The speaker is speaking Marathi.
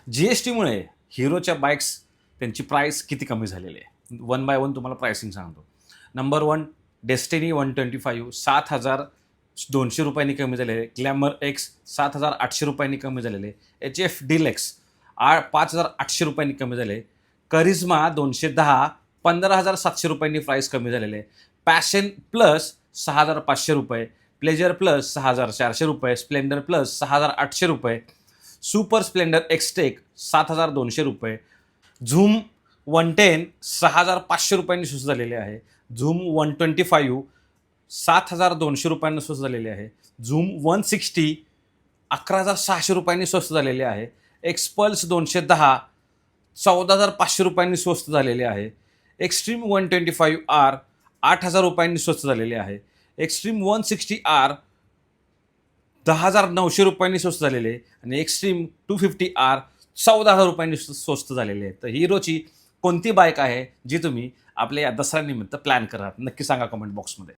GSTमुळे हिरोच्या बाईक्स त्यांची प्राईस किती कमी झालेली आहे. वन बाय वन तुम्हाला प्राइसिंग सांगतो. नंबर 1 डेस्टिनी 125 7,200 रुपयांनी कमी झालेले. ग्लॅमर एक्स 7,800 रुपयांनी कमी झालेले. HF डिलेक्स 5,800 रुपयांनी कमी झाले. करिश्मा 210 15,700 रुपयांनी प्राईस कमी झालेले. पॅशन प्लस 6,500 रुपये. प्लेजर प्लस 6,400 रुपये. स्प्लेंडर प्लस 6,800 रुपये. सुपर स्प्लेंडर एक्सटेक 7,200 रुपये. झूम 110 6,500 रुपयांनी स्वस्त झालेले आहे. झूम 125 7,200 रुपयांनी स्वस्त झालेले आहे. झूम 160 11,600 रुपयांनी स्वस्त झालेले आहे. एक्सपल्स 210 14,500 रुपयांनी स्वस्त झालेले आहे. एक्स्ट्रीम 125R 8,000 रुपयांनी स्वस्त झालेले आहे. एक्स्ट्रीम 160R 10,900 रुपयांनी स्वस्त झालेले आहे. आणि एक्स्ट्रीम 250R 14,000 रुपयांनी स्वस्त झालेले आहे. तर हिरोची कोणती बाईक आहे जी तुम्ही आपल्या या दसऱ्यानिमित्त प्लॅन करा, नक्की सांगा कमेंट बॉक्समध्ये.